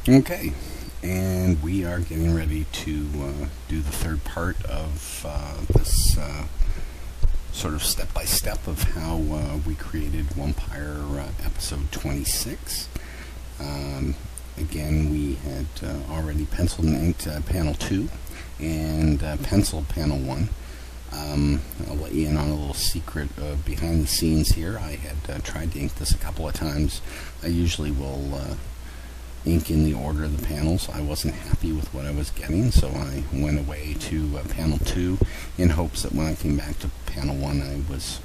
Okay, and we are getting ready to do the third part of this sort of step-by-step of how we created Wumpyre episode 26. Again, we had already penciled and inked panel 2 and penciled panel 1. I'll let you in on a little secret behind the scenes here. I had tried to ink this a couple of times. I usually will ink in the order of the panels. I wasn't happy with what I was getting, so I went away to panel 2 in hopes that when I came back to panel 1 I was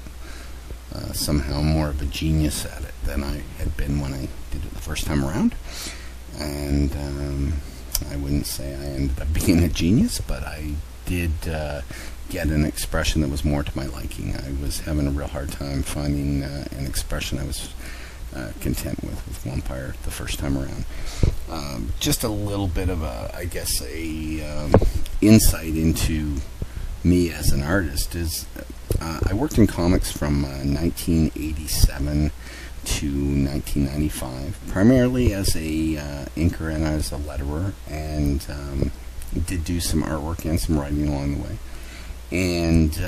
somehow more of a genius at it than I had been when I did it the first time around. And I wouldn't say I ended up being a genius, but I did get an expression that was more to my liking. I was having a real hard time finding an expression I was content with Wumpyre the first time around. Just a little bit of a insight into me as an artist is I worked in comics from 1987 to 1995, primarily as a inker and as a letterer, and did do some artwork and some writing along the way. And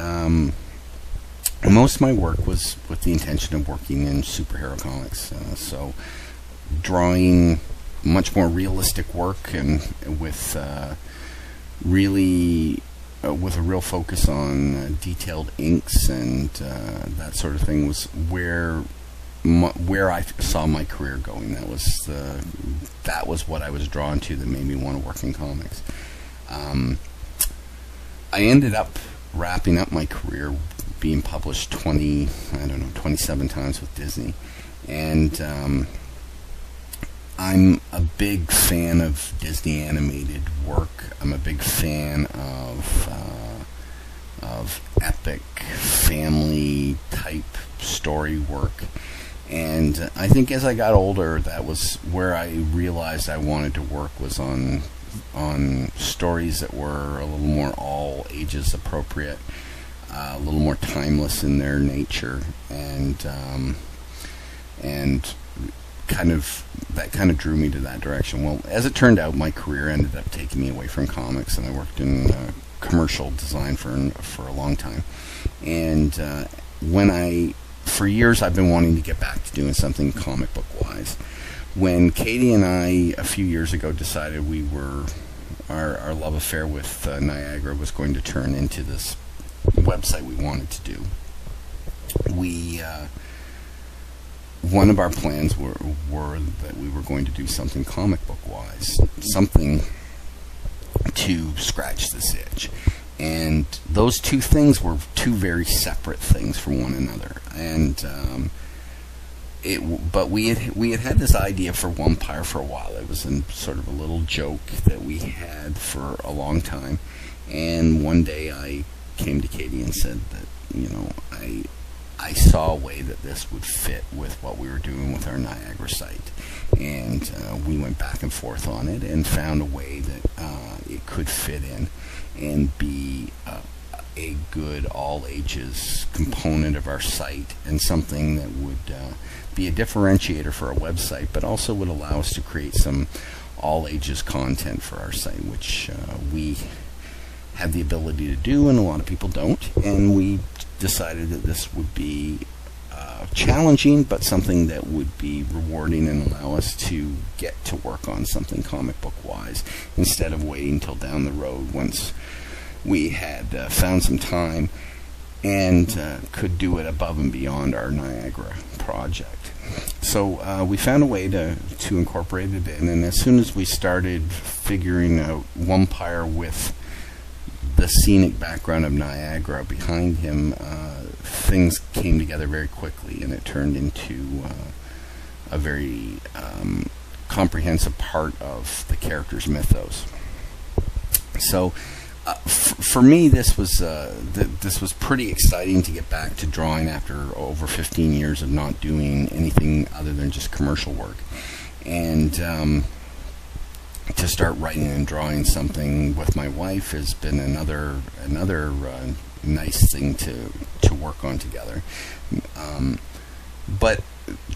most of my work was with the intention of working in superhero comics, so drawing much more realistic work and with with a real focus on detailed inks and that sort of thing was where I saw my career going. That was what I was drawn to that made me want to work in comics. I ended up wrapping up my career being published 27 times with Disney, and I'm a big fan of Disney animated work. I'm a big fan of epic family type story work, and I think as I got older, that was where I realized I wanted to work, was on stories that were a little more all ages appropriate, a little more timeless in their nature, and kind of drew me to that direction. Well, as it turned out, my career ended up taking me away from comics, and I worked in commercial design for a long time. And for years, I've been wanting to get back to doing something comic book wise. When Katie and I, a few years ago, decided our love affair with Niagara was going to turn into this website we wanted to do, one of our plans were that we were going to do something comic book wise, something to scratch this itch. And those two things were two very separate things from one another. And but we had this idea for Wumpyre for a while. It was sort of a little joke that we had for a long time. And one day I came to Katie and said that, I saw a way that this would fit with what we were doing with our Niagara site. And we went back and forth on it and found a way that it could fit in and be a good all-ages component of our site, and something that would be a differentiator for our website, but also would allow us to create some all-ages content for our site, which we have the ability to do and a lot of people don't. And we decided that this would be challenging, but something that would be rewarding and allow us to get to work on something comic book wise, instead of waiting till down the road once we had found some time and could do it above and beyond our Niagara project. So we found a way to incorporate it in, and as soon as we started figuring out Wumpyre with the scenic background of Niagara behind him, things came together very quickly, and it turned into a very comprehensive part of the character's mythos. So for me, this was pretty exciting to get back to drawing after over 15 years of not doing anything other than just commercial work, and to start writing and drawing something with my wife has been another nice thing to work on together. But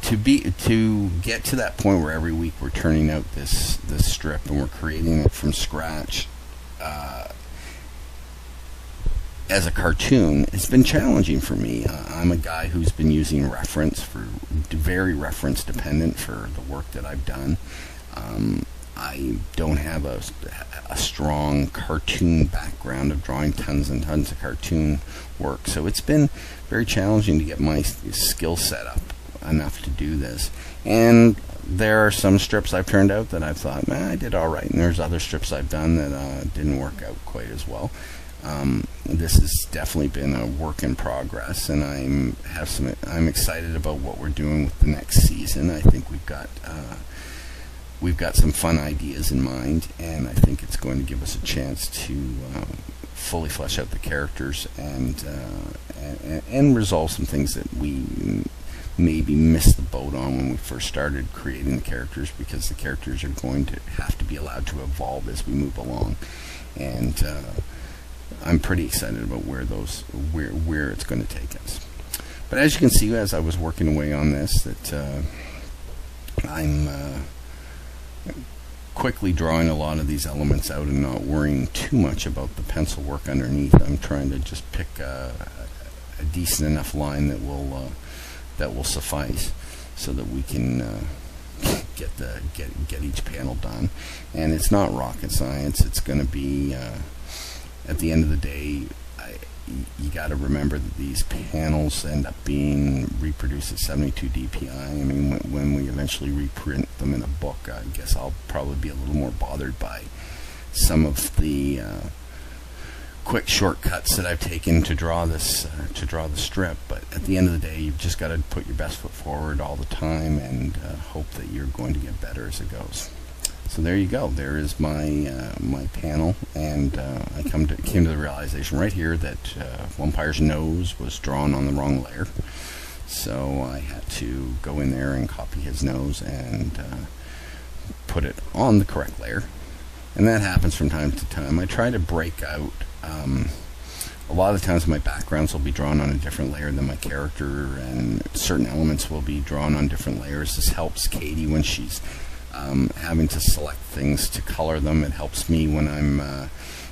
to get to that point where every week we're turning out this strip and we're creating it from scratch as a cartoon, it's been challenging for me. I'm a guy who's been using reference very reference dependent for the work that I've done. I don't have a strong cartoon background of drawing tons and tons of cartoon work, so it's been very challenging to get my skill set up enough to do this. And there are some strips I've turned out that I've thought, I did all right, and there's other strips I've done that didn't work out quite as well. This has definitely been a work in progress, and I'm excited about what we're doing with the next season. I think we've got some fun ideas in mind, and I think it's going to give us a chance to fully flesh out the characters and resolve some things that we maybe missed the boat on when we first started creating the characters, because the characters are going to have to be allowed to evolve as we move along. And I'm pretty excited about where it's going to take us. But as you can see, as I was working away on this, that I'm quickly drawing a lot of these elements out and not worrying too much about the pencil work underneath. I'm trying to just pick a decent enough line that will suffice, so that we can get each panel done. And it's not rocket science. It's going to be at the end of the day, you got to remember that these panels end up being reproduced at 72 dpi. I mean, when we eventually reprint them in a book, I guess I'll probably be a little more bothered by some of the quick shortcuts that I've taken to draw the strip. But at the end of the day, you've just got to put your best foot forward all the time and hope that you're going to get better as it goes. So there you go. There is my panel, and I came to the realization right here that Wumpyre's nose was drawn on the wrong layer. So I had to go in there and copy his nose and put it on the correct layer. And that happens from time to time. I try to break out. A lot of the times my backgrounds will be drawn on a different layer than my character, and certain elements will be drawn on different layers. This helps Katie when she's having to select things to color them. It helps me when I'm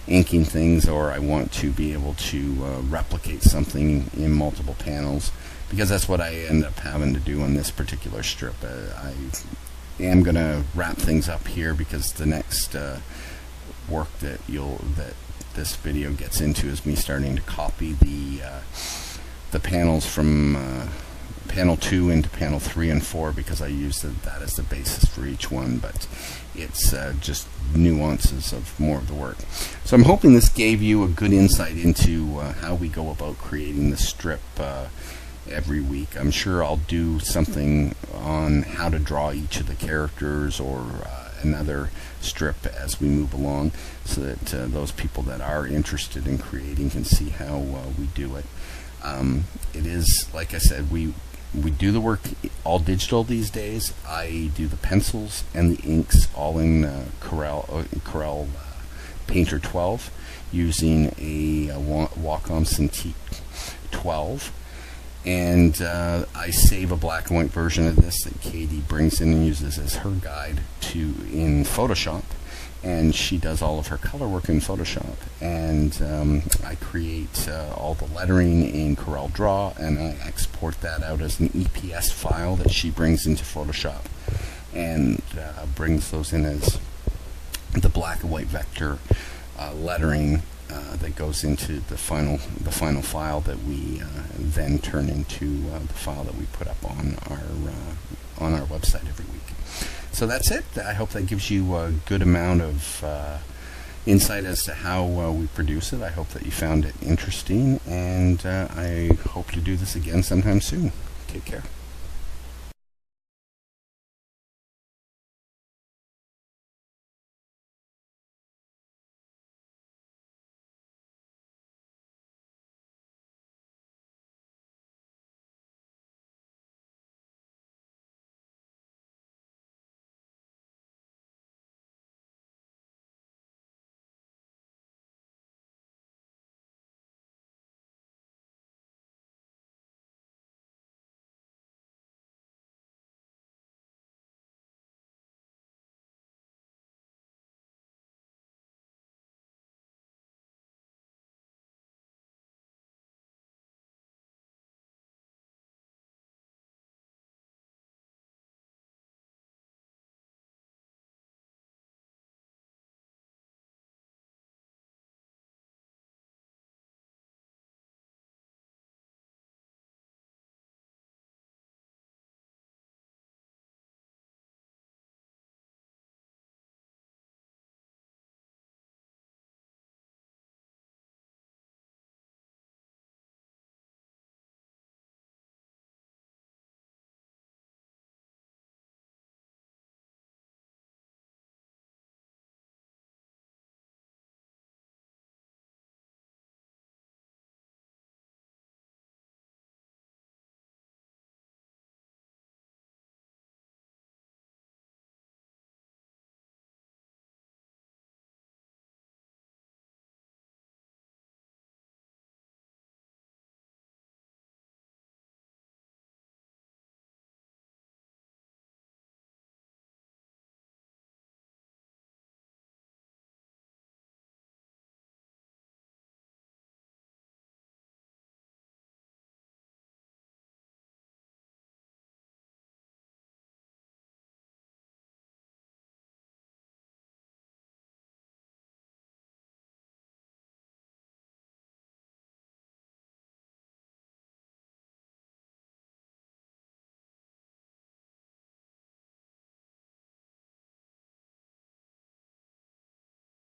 inking things, or I want to be able to replicate something in multiple panels, because that's what I end up having to do on this particular strip. I am going to wrap things up here, because the next work that this video gets into is me starting to copy the panels from panel 2 into panel 3 and 4, because I use that as the basis for each one, but it's just nuances of more of the work. So I'm hoping this gave you a good insight into how we go about creating the strip every week. I'm sure I'll do something on how to draw each of the characters, or another strip as we move along, so that those people that are interested in creating can see how we do it. It is, like I said, we do the work all digital these days. I do the pencils and the inks all in Corel Painter 12 using a Wacom Cintiq 12. And I save a black and white version of this that Katie brings in and uses as her guide in Photoshop. And she does all of her color work in Photoshop. And I create all the lettering in Corel Draw, and I export that out as an EPS file that she brings into Photoshop, and brings those in as the black and white vector lettering that goes into the final file that we then turn into the file that we put up on our website every week. So that's it. I hope that gives you a good amount of insight as to how we produce it. I hope that you found it interesting, and I hope to do this again sometime soon. Take care.